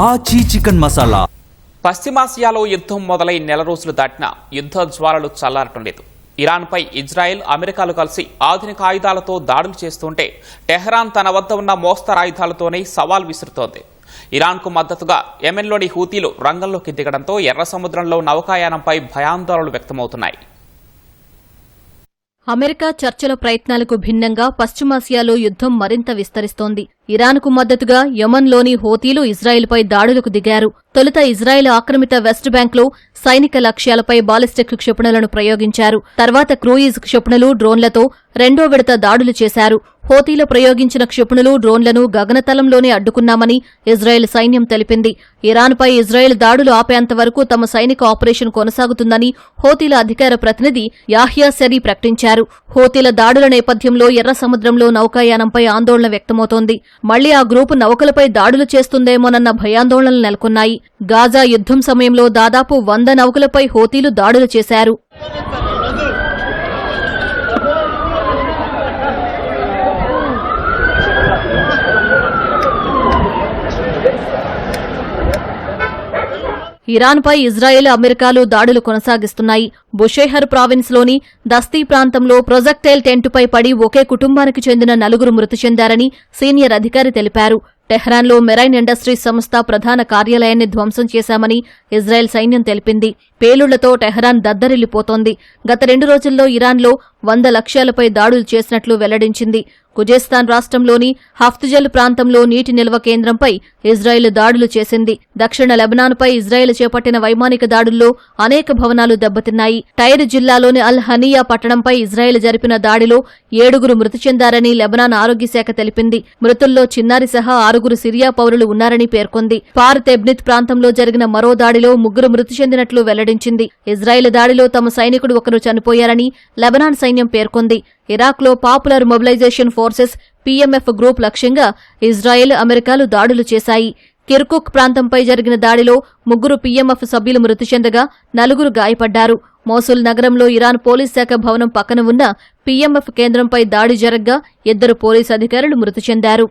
ఆచి చికెన్ మసాలా. పశ్చిమాసియాలో యుద్ధం మొదలై నెల రోజులు దాటినా యుద్ధ జ్వాలలు చల్లారటం లేదు. ఇరాన్పై ఇజ్రాయెల్, అమెరికాలు కలిసి ఆధునిక ఆయుధాలతో దాడులు చేస్తుంటే టెహ్రాన్ తన వద్ద ఉన్న మోస్తరాయుధాలతోనే సవాల్ విసురుతోంది. ఇరాన్కు మద్దతుగా యెమెన్లోని హూతీలు రంగంలోకి దిగడంతో ఎర్ర సముద్రంలో నౌకాయానంపై భయాందోళనలు వ్యక్తమవుతున్నాయి. అమెరికా చర్చల ప్రయత్నాలకు భిన్నంగా పశ్చిమాసియాలో యుద్ధం మరింత విస్తరిస్తోంది. ఇరాన్కు మద్దతుగా యెమెన్లోని హూతీలు ఇజ్రాయెల్పై దాడులకు దిగారు. తొలుత ఇజ్రాయెల్ ఆక్రమిత వెస్ట్ బ్యాంక్లో సైనిక లక్ష్యాలపై బాలిస్టిక్ క్షిపణులను ప్రయోగించారు. తర్వాత క్రూయిజ్ క్షిపణులు, డ్రోన్లతో రెండో విడత దాడులు చేశారు. హూతీలు ప్రయోగించిన క్షిపణులు, డ్రోన్లను గగనతలంలోనే అడ్డుకున్నామని ఇజ్రాయెల్ సైన్యం తెలిపింది. ఇరాన్పై ఇజ్రాయెల్ దాడులు ఆపేంత వరకు తమ సైనిక ఆపరేషన్ కొనసాగుతుందని హూతీల అధికార ప్రతినిధి యాహ్యా సరీ ప్రకటించారు. హూతీల దాడుల నేపథ్యంలో ఎర్ర సముద్రంలో నౌకాయానంపై ఆందోళన వ్యక్తమవుతోంది. మళ్లీ ఆ గ్రూపు నౌకలపై దాడులు చేస్తుందేమోనన్న భయాందోళనలు నెలకొన్నాయి. గాజా యుద్ధం సమయంలో దాదాపు 100 నౌకలపై హూతీలు దాడులు చేశారు. ఇరాన్పై ఇజ్రాయెల్, అమెరికాలు దాడులు కొనసాగిస్తున్నాయి. బుషేహర్ ప్రావిన్స్లోని దస్తీ ప్రాంతంలో ప్రొజెక్టైల్ టెంటుపై పడి ఒకే కుటుంబానికి చెందిన 4 మృతి చెందారని సీనియర్ అధికారి తెలిపారు. టెహ్రాన్లో మెరైన్ ఇండస్ట్రీస్ సంస్థ ప్రధాన కార్యాలయాన్ని ధ్వంసం చేశామని ఇజ్రాయెల్ సైన్యం తెలిపింది. పేలుళ్లతో టెహ్రాన్ దద్దరిల్లిపోతోంది. గత 2 రోజుల్లో ఇరాన్లో 100 లక్ష్యాలపై దాడులు చేసినట్లు వెల్లడించింది. ఖుజేస్తాన్ రాష్ట్రంలోని హఫ్తుజల్ ప్రాంతంలో నీటి నిల్వ కేంద్రంపై ఇజ్రాయెల్ దాడులు చేసింది. దక్షిణ లెబనాన్పై ఇజ్రాయెల్ చేపట్టిన వైమానిక దాడుల్లో అనేక భవనాలు దెబ్బతిన్నాయి. టైర్ జిల్లాలోని అల్ హనియా పట్టణంపై ఇజ్రాయెల్ జరిపిన దాడిలో 7 మృతి చెందారని లెబనాన్ ఆరోగ్య శాఖ తెలిపింది. మృతుల్లో చిన్నారి సహా 6 సిరియా పౌరులు ఉన్నారని పేర్కొంది. పార్ తెబ్నిత్ ప్రాంతంలో జరిగిన మరో దాడిలో 3 మృతి చెందినట్లు వెల్లడించింది. ఇజ్రాయెల్ దాడిలో తమ సైనికుడు ఒకరు చనిపోయారని లెబనాన్ సైన్యం పేర్కొంది. ఇరాక్లో popular mobilisation forces PMF group లక్ష్యంగా ఇజ్రాయెల్, అమెరికాలు దాడులు చేశాయి. కిర్కుక్ ప్రాంతంపై జరిగిన దాడిలో 3 పీఎంఎఫ్ సభ్యులు మృతి చెందగా 4 గాయపడ్డారు. మోసుల్ నగరంలో ఇరాన్ పోలీస్ శాఖ భవనం పక్కన ఉన్న పీఎంఎఫ్ కేంద్రంపై దాడి జరగ్గా 2 పోలీసు అధికారులు మృతి చెందారు.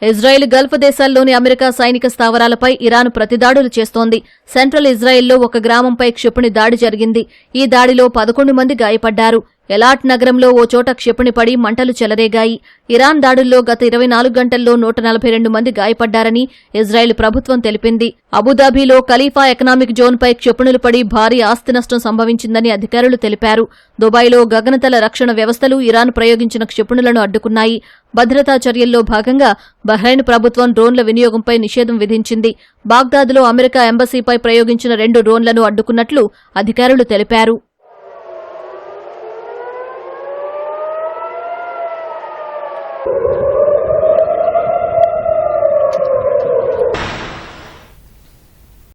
ఇజ్రాయెల్ గల్ఫ్ దేశాల్లోని అమెరికా సైనిక స్థావరాలపై ఇరాన్ ప్రతిదాడులు చేస్తోంది. సెంట్రల్ ఇజ్రాయెల్లో ఒక గ్రామంపై క్షిపణి దాడి జరిగింది. ఈ దాడిలో 11 మంది గాయపడ్డారు. ఎలాట్ నగరంలో ఓ చోట క్షిపణి పడి మంటలు చెలరేగాయి. ఇరాన్ దాడుల్లో గత 24 గంటల్లో 142 మంది గాయపడ్డారని ఇజ్రాయెల్ ప్రభుత్వం తెలిపింది. అబుదాబిలో ఖలీఫా ఎకనామిక్ జోన్పై క్షిపణులు పడి భారీ ఆస్తి నష్టం సంభవించిందని అధికారులు తెలిపారు. దుబాయ్లో గగనతల రక్షణ వ్యవస్థలు ఇరాన్ ప్రయోగించిన క్షిపణులను అడ్డుకున్నాయి. భద్రతా చర్యల్లో భాగంగా బహ్రెయిన్ ప్రభుత్వం డ్రోన్ల వినియోగంపై నిషేధం విధించింది. బాగ్దాద్లో అమెరికా ఎంబసీపై ప్రయోగించిన 2 డ్రోన్లను అడ్డుకున్నట్లు అధికారులు తెలిపారు.